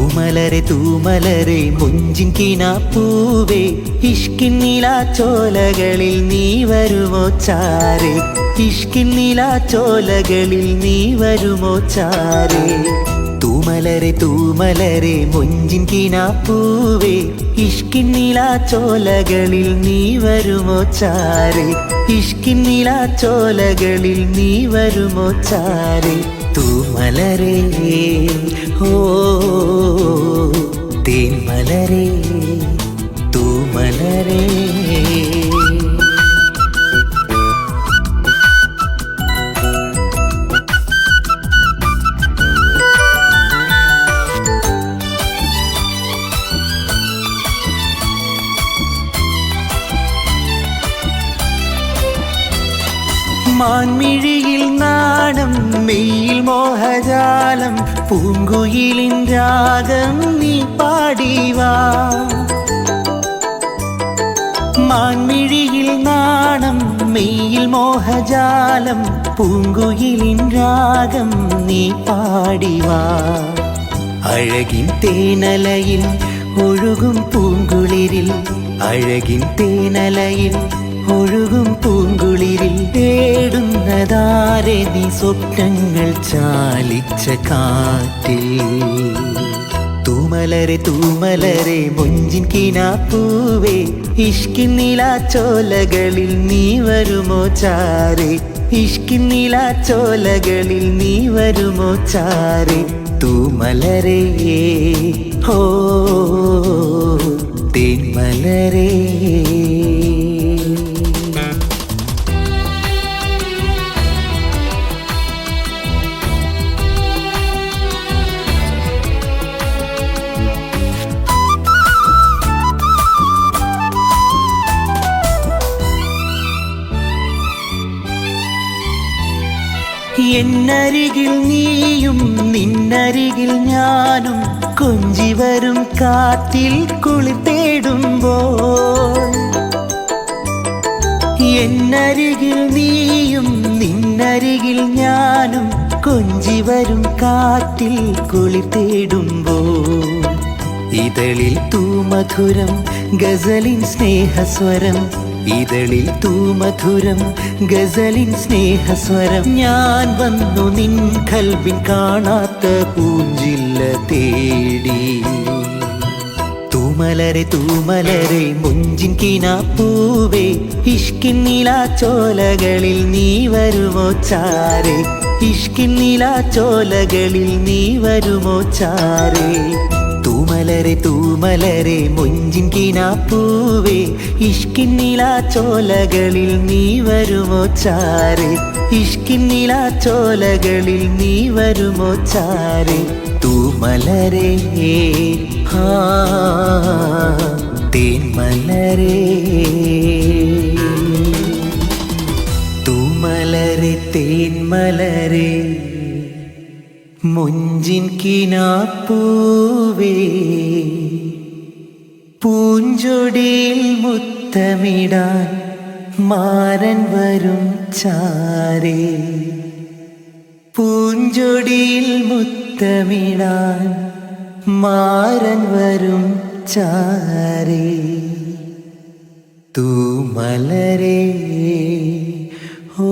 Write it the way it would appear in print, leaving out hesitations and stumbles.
തൂമലരെ തൂമലരെ മുഞ്ചിൻ കിനാപ്പൂവേ ഇഷ്കിൻ നിലാച്ചോലകളിൽ നീ വരുമോ ചാരേ ഇഷ്കിൻ നിലാച്ചോലകളിൽ നീ വരുമോ ചാരേ തൂമലരെ തൂമലരെ മുഞ്ചിൻ കിനാപ്പൂവേ ഇഷ്കിൻ നിലാച്ചോലകളിൽ നീ വരുമോ ചാരേ ഇഷ്കിൻ നിലാച്ചോലകളിൽ നീ വരുമോ ചാരേ തൂമലരെ ഓ തേന്മലരെ തൂമലരെ മാൻമിഴിയിൽ നാണം മെയ്യിൽ മോഹജാലം പൂങ്കുയിലിൻ രാഗം നീ പാടിവാ മാൻമിഴിയിൽ നാണം മെയ്യിൽ മോഹജാലം പൂങ്കുയിലിൻ രാഗം നീ പാടിവാ അഴകിൻ തേനലയിൽ ഒഴുകും പൂങ്കുളിരിൽ അഴകിൻ തേനലയിൽ ഒഴുകും പൂങ്കുളിരിൽ തേടുന്നതാരെ നീ സ്വപ്നങ്ങൾ ചാലിച്ച കാറ്റിൽ തൂമലരെ തൂമലരെ മുഞ്ചിൻ കിനാപ്പൂവേ ഇഷ്കിൻ നിലാച്ചോലകളിൽ നീ വരുമോ ചാരേ ഇഷ്കിൻ നിലാച്ചോലകളിൽ നീ വരുമോ ചാരേ തൂമലരെ ഹോ തേന്മലരെ എന്നരികിൽ നീയും നിന്നരികിൽ ഞാനും കൊഞ്ചി വരും കാറ്റിൽ കുളിർ തേടുമ്പോൾ എന്നരികിൽ നീയും നിന്നരികിൽ ഞാനും കൊഞ്ചി വരും കാറ്റിൽ കുളിർ തേടുമ്പോൾ ഇതളിൽ തൂമധുരം ഗസലിൻ സ്നേഹസ്വരം ഇതളിൽ തൂമധുരം ഗസലിൻ സ്നേഹസ്വരം ഞാൻ വന്നു നിൻ കൽബിൻ കാണാത്ത പൂഞ്ചില്ല തേടി തൂമലരെ തൂമലരെ മുഞ്ചിൻ കിനാപ്പൂവേ ഇഷ്കിൻ നിലാച്ചോലകളിൽ നീ വരുമോ ചാരേ ഇഷ്കിൻ നിലാച്ചോലകളിൽ നീ വരുമോ ചാരേ തൂമലരെ തൂമലരെ മുഞ്ചിൻ കിനാപ്പൂവേ ഇഷ്കിൻ നിലാച്ചോലകളിൽ നീ വരുമോ ചാരേ ഇഷ്കിൻ നിലാച്ചോലകളിൽ നീ വരുമോ ചാരേ തൂമലരെ ഹാ തേന്മലരെ തൂമലരെ തേന്മലരെ മുഞ്ചിൻ കിനാപ്പൂവേ പൂഞ്ചൊടിയിൽ മുത്തമിടാൻ മാരൻ വരും ചാരേ പൂഞ്ചൊടിയിൽ മുത്തമിടാൻ മാരൻ വരും ചാരേ തൂമലരെ ഓ